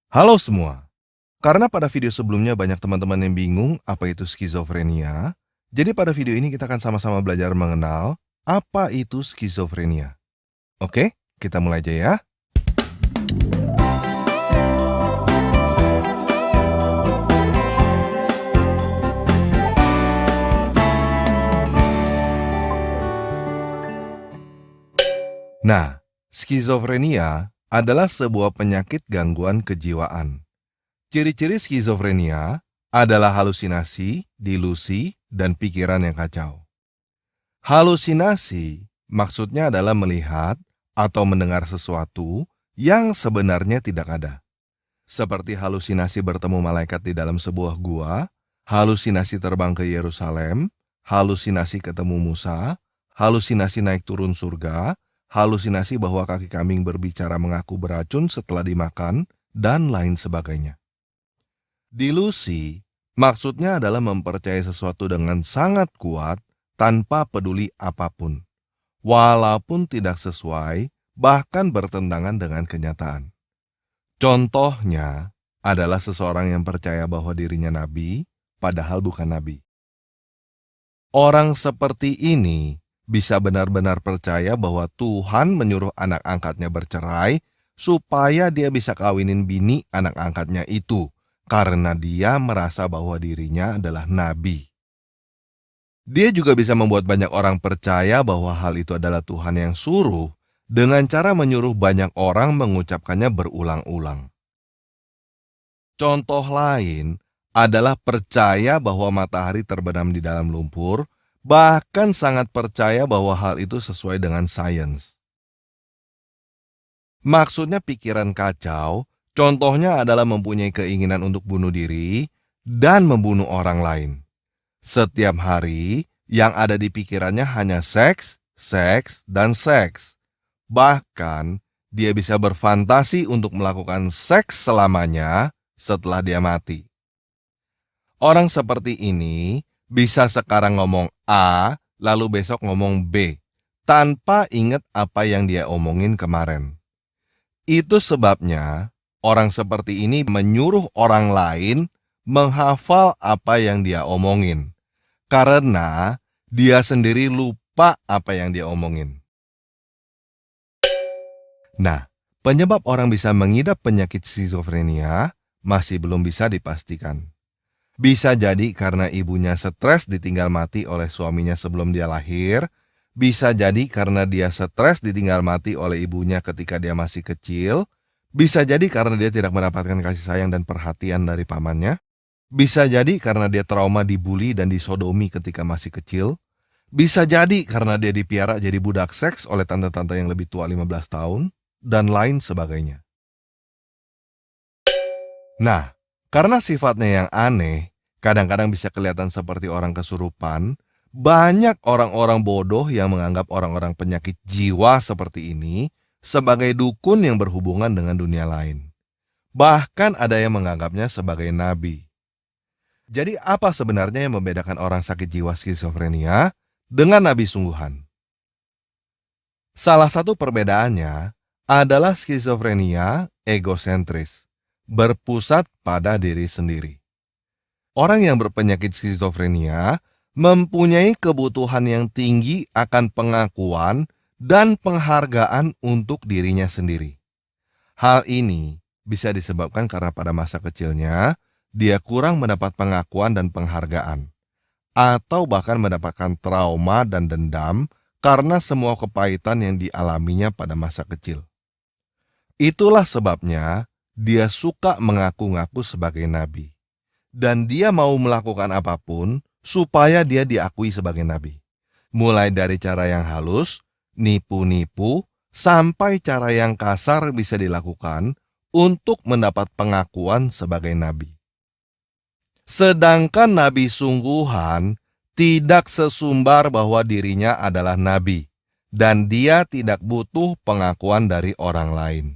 Halo semua, karena pada video sebelumnya banyak teman-teman yang bingung apa itu skizofrenia, jadi pada video ini kita akan sama-sama belajar mengenal apa itu skizofrenia. Oke, kita mulai aja ya. Nah, skizofrenia adalah sebuah penyakit gangguan kejiwaan. Ciri-ciri skizofrenia adalah halusinasi, delusi, dan pikiran yang kacau. Halusinasi maksudnya adalah melihat atau mendengar sesuatu yang sebenarnya tidak ada. Seperti halusinasi bertemu malaikat di dalam sebuah gua, halusinasi terbang ke Yerusalem, halusinasi ketemu Musa, halusinasi naik turun surga, halusinasi bahwa kaki kambing berbicara mengaku beracun setelah dimakan, dan lain sebagainya. Delusi maksudnya adalah mempercayai sesuatu dengan sangat kuat tanpa peduli apapun, walaupun tidak sesuai, bahkan bertentangan dengan kenyataan. Contohnya adalah seseorang yang percaya bahwa dirinya nabi, padahal bukan nabi. Orang seperti ini bisa benar-benar percaya bahwa Tuhan menyuruh anak angkatnya bercerai supaya dia bisa kawinin bini anak angkatnya itu, karena dia merasa bahwa dirinya adalah nabi. Dia juga bisa membuat banyak orang percaya bahwa hal itu adalah Tuhan yang suruh dengan cara menyuruh banyak orang mengucapkannya berulang-ulang. Contoh lain adalah percaya bahwa matahari terbenam di dalam lumpur, bahkan sangat percaya bahwa hal itu sesuai dengan sains. Maksudnya pikiran kacau, contohnya adalah mempunyai keinginan untuk bunuh diri dan membunuh orang lain. Setiap hari, yang ada di pikirannya hanya seks, seks, dan seks. Bahkan, dia bisa berfantasi untuk melakukan seks selamanya setelah dia mati. Orang seperti ini bisa sekarang ngomong A, lalu besok ngomong B, tanpa ingat apa yang dia omongin kemarin. Itu sebabnya orang seperti ini menyuruh orang lain menghafal apa yang dia omongin, karena dia sendiri lupa apa yang dia omongin. Nah, penyebab orang bisa mengidap penyakit skizofrenia masih belum bisa dipastikan. Bisa jadi karena ibunya stres ditinggal mati oleh suaminya sebelum dia lahir. Bisa jadi karena dia stres ditinggal mati oleh ibunya ketika dia masih kecil. Bisa jadi karena dia tidak mendapatkan kasih sayang dan perhatian dari pamannya. Bisa jadi karena dia trauma dibully dan disodomi ketika masih kecil. Bisa jadi karena dia dipiara jadi budak seks oleh tante-tante yang lebih tua 15 tahun. Dan lain sebagainya. Nah, karena sifatnya yang aneh, kadang-kadang bisa kelihatan seperti orang kesurupan, banyak orang-orang bodoh yang menganggap orang-orang penyakit jiwa seperti ini sebagai dukun yang berhubungan dengan dunia lain. Bahkan ada yang menganggapnya sebagai nabi. Jadi apa sebenarnya yang membedakan orang sakit jiwa skizofrenia dengan nabi sungguhan? Salah satu perbedaannya adalah skizofrenia egosentris, berpusat pada diri sendiri. Orang yang berpenyakit skizofrenia mempunyai kebutuhan yang tinggi akan pengakuan dan penghargaan untuk dirinya sendiri. Hal ini bisa disebabkan karena pada masa kecilnya dia kurang mendapat pengakuan dan penghargaan, atau bahkan mendapatkan trauma dan dendam karena semua kepahitan yang dialaminya pada masa kecil. Itulah sebabnya dia suka mengaku-ngaku sebagai nabi. Dan dia mau melakukan apapun supaya dia diakui sebagai nabi. Mulai dari cara yang halus, nipu-nipu, sampai cara yang kasar bisa dilakukan untuk mendapat pengakuan sebagai nabi. Sedangkan nabi sungguhan tidak sesumbar bahwa dirinya adalah nabi, dan dia tidak butuh pengakuan dari orang lain.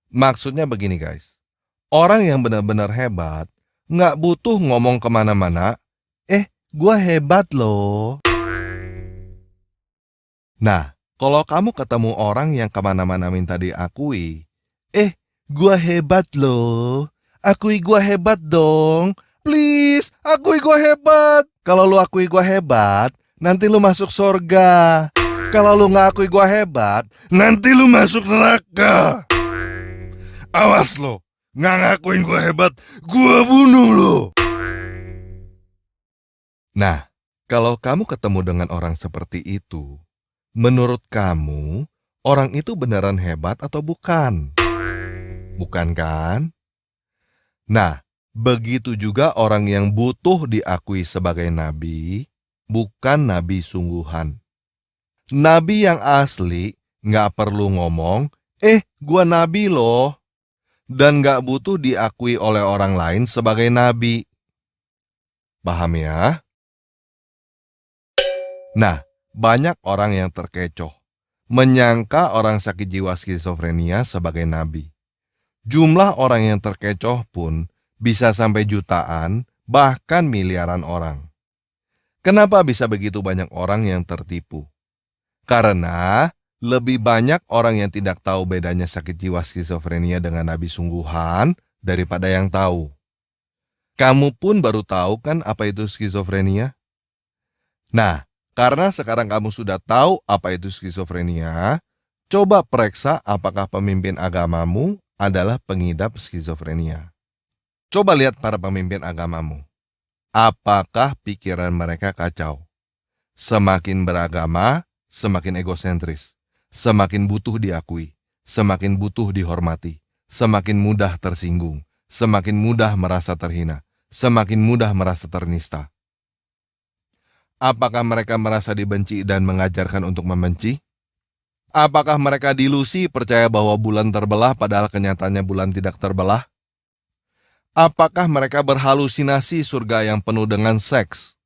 Maksudnya begini guys, orang yang benar-benar hebat nggak butuh ngomong kemana-mana, gua hebat loh. Nah, kalau kamu ketemu orang yang kemana-mana minta diakui, Gua hebat loh. Akui gua hebat dong. Please, akui gua hebat. Kalau lu akui gua hebat, nanti lu masuk surga. Kalau lu nggak akui gua hebat, nanti lu masuk neraka. Awas lo, nggak ngakuin gua hebat, gua bunuh lo. Nah, kalau kamu ketemu dengan orang seperti itu, menurut kamu, orang itu beneran hebat atau bukan? Bukan kan? Nah, begitu juga orang yang butuh diakui sebagai nabi, bukan nabi sungguhan. Nabi yang asli nggak perlu ngomong, gua nabi loh, dan nggak butuh diakui oleh orang lain sebagai nabi. Paham ya? Nah, banyak orang yang terkecoh, menyangka orang sakit jiwa skizofrenia sebagai nabi. Jumlah orang yang terkecoh pun bisa sampai jutaan, bahkan miliaran orang. Kenapa bisa begitu banyak orang yang tertipu? Karena lebih banyak orang yang tidak tahu bedanya sakit jiwa skizofrenia dengan nabi sungguhan daripada yang tahu. Kamu pun baru tahu kan apa itu skizofrenia? Nah, karena sekarang kamu sudah tahu apa itu skizofrenia, coba periksa apakah pemimpin agamamu adalah pengidap skizofrenia. Coba lihat para pemimpin agamamu. Apakah pikiran mereka kacau? Semakin beragama, semakin egosentris. Semakin butuh diakui, semakin butuh dihormati, semakin mudah tersinggung, semakin mudah merasa terhina, semakin mudah merasa ternista. Apakah mereka merasa dibenci dan mengajarkan untuk membenci? Apakah mereka delusi percaya bahwa bulan terbelah padahal kenyataannya bulan tidak terbelah? Apakah mereka berhalusinasi surga yang penuh dengan seks?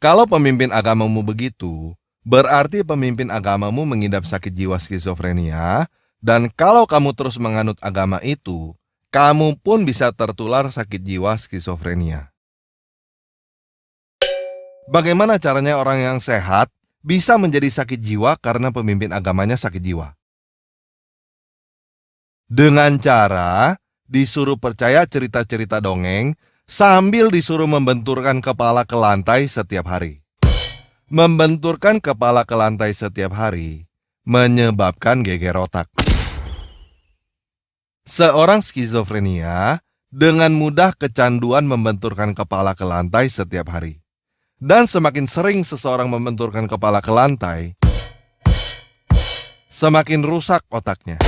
Kalau pemimpin agamamu begitu, berarti pemimpin agamamu mengidap sakit jiwa skizofrenia, dan kalau kamu terus menganut agama itu, kamu pun bisa tertular sakit jiwa skizofrenia. Bagaimana caranya orang yang sehat bisa menjadi sakit jiwa karena pemimpin agamanya sakit jiwa? Dengan cara disuruh percaya cerita-cerita dongeng sambil disuruh membenturkan kepala ke lantai setiap hari. Membenturkan kepala ke lantai setiap hari menyebabkan geger otak. Seorang skizofrenia dengan mudah kecanduan membenturkan kepala ke lantai setiap hari. Dan semakin sering seseorang membenturkan kepala ke lantai, semakin rusak otaknya.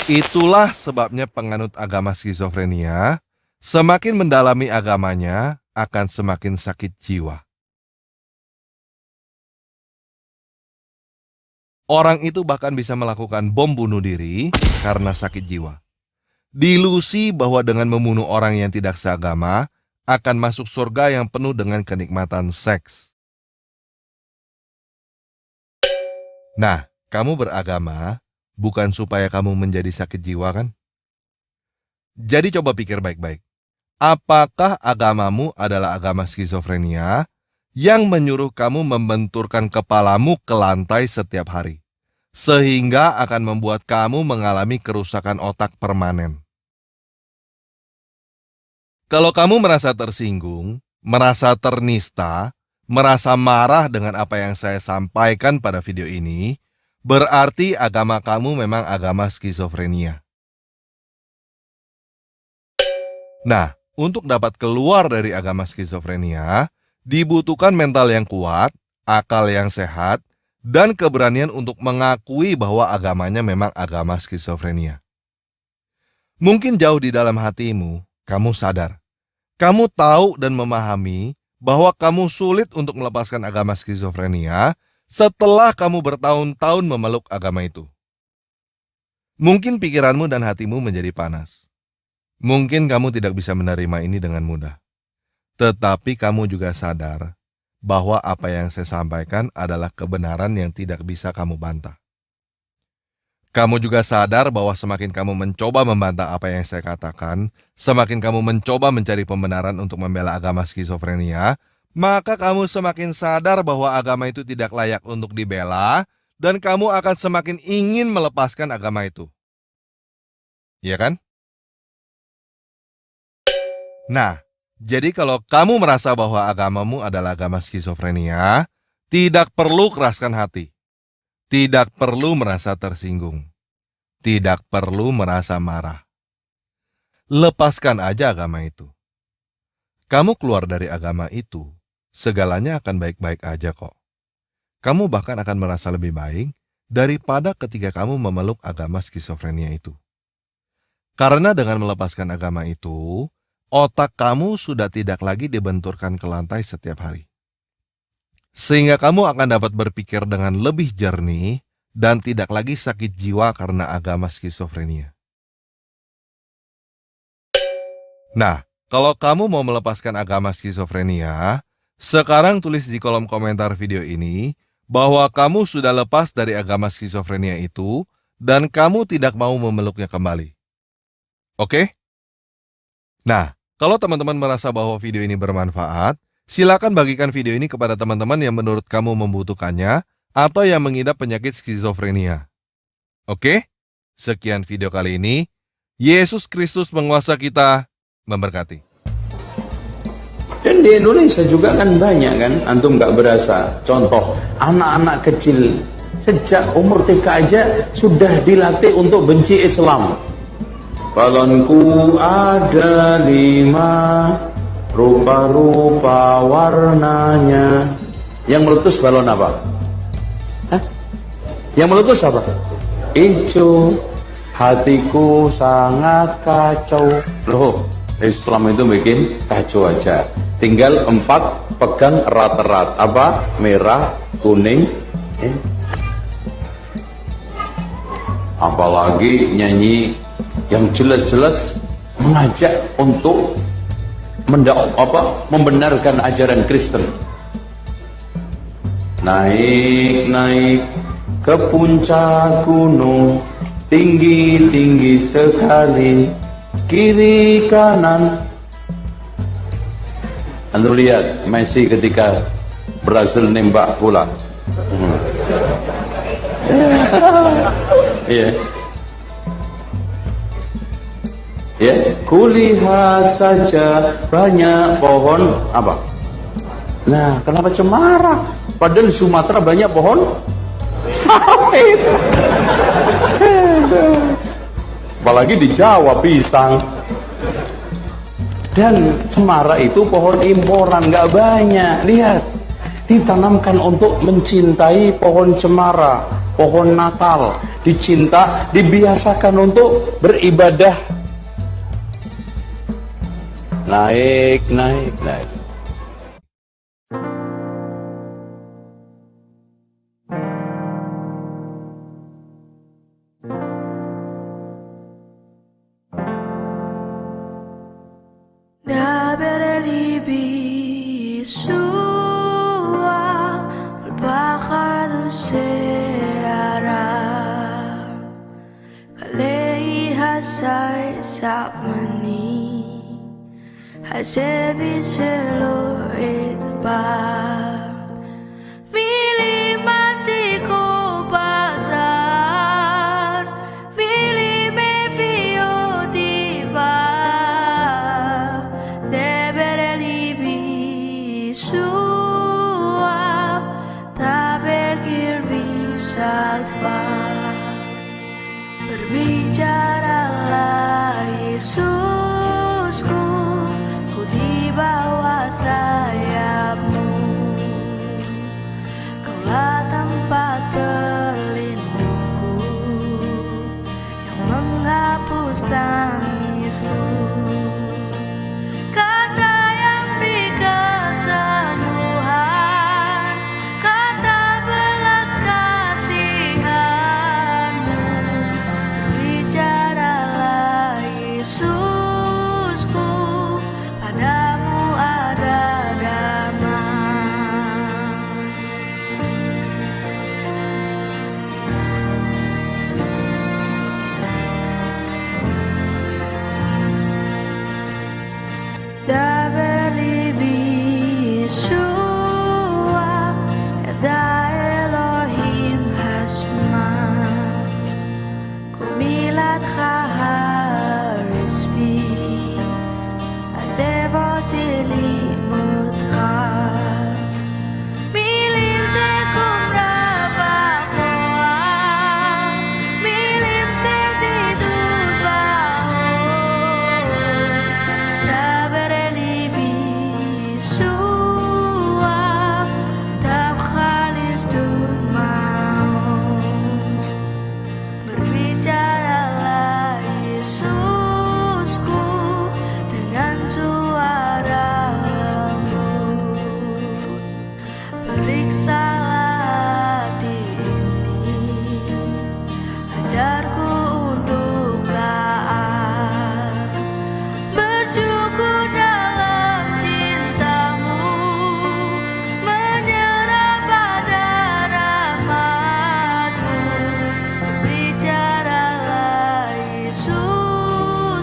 Itulah sebabnya penganut agama skizofrenia semakin mendalami agamanya akan semakin sakit jiwa. Orang itu bahkan bisa melakukan bom bunuh diri karena sakit jiwa. Delusi bahwa dengan membunuh orang yang tidak seagama akan masuk surga yang penuh dengan kenikmatan seks. Nah, kamu beragama bukan supaya kamu menjadi sakit jiwa kan? Jadi coba pikir baik-baik. Apakah agamamu adalah agama skizofrenia yang menyuruh kamu membenturkan kepalamu ke lantai setiap hari, sehingga akan membuat kamu mengalami kerusakan otak permanen? Kalau kamu merasa tersinggung, merasa ternista, merasa marah dengan apa yang saya sampaikan pada video ini, berarti agama kamu memang agama skizofrenia. Nah, untuk dapat keluar dari agama skizofrenia, dibutuhkan mental yang kuat, akal yang sehat, dan keberanian untuk mengakui bahwa agamanya memang agama skizofrenia. Mungkin jauh di dalam hatimu, kamu sadar. Kamu tahu dan memahami bahwa kamu sulit untuk melepaskan agama skizofrenia setelah kamu bertahun-tahun memeluk agama itu. Mungkin pikiranmu dan hatimu menjadi panas. Mungkin kamu tidak bisa menerima ini dengan mudah. Tetapi kamu juga sadar bahwa apa yang saya sampaikan adalah kebenaran yang tidak bisa kamu bantah. Kamu juga sadar bahwa semakin kamu mencoba membantah apa yang saya katakan, semakin kamu mencoba mencari pembenaran untuk membela agama skizofrenia, maka kamu semakin sadar bahwa agama itu tidak layak untuk dibela, dan kamu akan semakin ingin melepaskan agama itu. ya kan? Nah, jadi kalau kamu merasa bahwa agamamu adalah agama skizofrenia, tidak perlu keraskan hati. Tidak perlu merasa tersinggung. Tidak perlu merasa marah. Lepaskan aja agama itu. Kamu keluar dari agama itu, segalanya akan baik-baik aja kok. Kamu bahkan akan merasa lebih baik daripada ketika kamu memeluk agama skizofrenia itu. Karena dengan melepaskan agama itu, otak kamu sudah tidak lagi dibenturkan ke lantai setiap hari. Sehingga kamu akan dapat berpikir dengan lebih jernih dan tidak lagi sakit jiwa karena agama skizofrenia. Nah, kalau kamu mau melepaskan agama skizofrenia, sekarang tulis di kolom komentar video ini bahwa kamu sudah lepas dari agama skizofrenia itu dan kamu tidak mau memeluknya kembali. Oke? Nah, kalau teman-teman merasa bahwa video ini bermanfaat, silakan bagikan video ini kepada teman-teman yang menurut kamu membutuhkannya atau yang mengidap penyakit skizofrenia. Oke? Sekian video kali ini. Yesus Kristus penguasa kita memberkati. Dan di Indonesia juga kan banyak kan, antum nggak berasa. Contoh, anak-anak kecil sejak umur TK aja sudah dilatih untuk benci Islam. Balonku ada 5, rupa-rupa warnanya. Yang meletus balon apa? Hah? Yang meletus apa? Ijo. Hatiku sangat kacau. Loh, Islam itu bikin kacau aja. Tinggal 4 pegang erat-erat. Apa? Merah, kuning. Apalagi nyanyi yang jelas-jelas mengajak untuk membenarkan ajaran Kristen. Naik ke puncak gunung, tinggi sekali, kiri kanan. Anda lihat Messi ketika berhasil nembak bola. Iya. Ya, kulihat saja banyak pohon apa? Nah, kenapa cemara? Padahal di Sumatera banyak pohon sawit. Apalagi di Jawa pisang. Dan cemara itu pohon imporan, nggak banyak. Lihat, ditanamkan untuk mencintai pohon cemara, pohon Natal, dicinta, dibiasakan untuk beribadah. Naik. Hasebi selo etba Mili masiko pasar Mili me fio diva Debere libi sua Tabe kirbi salva Berbicaralah Yesusku di bawah sayapmu, kaulah tempat berlindungku yang menghapus tangisku. Kata yang di kesembuhan, kata belas kasihanmu, bicaralah Yesus.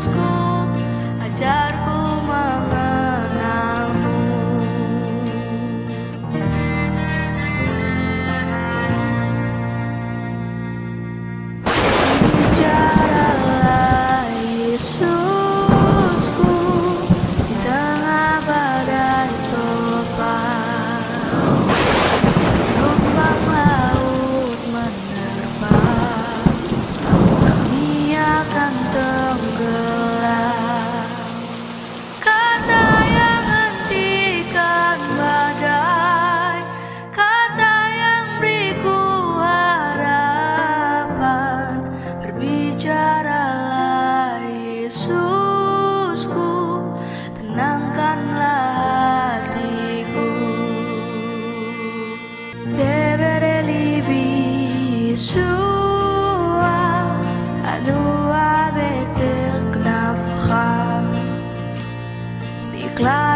Yesusku, ajarku mengenalmu. Bicaralah Yesusku di tengah badai topan, gelombang laut menerpa, kami akan tenggelam. Kata yang hentikan badai, kata yang beriku harapan. Berbicaralah Yesusku, tenangkanlah hatiku. Deberelibi Yeshua, Adua besir knafcha, diklar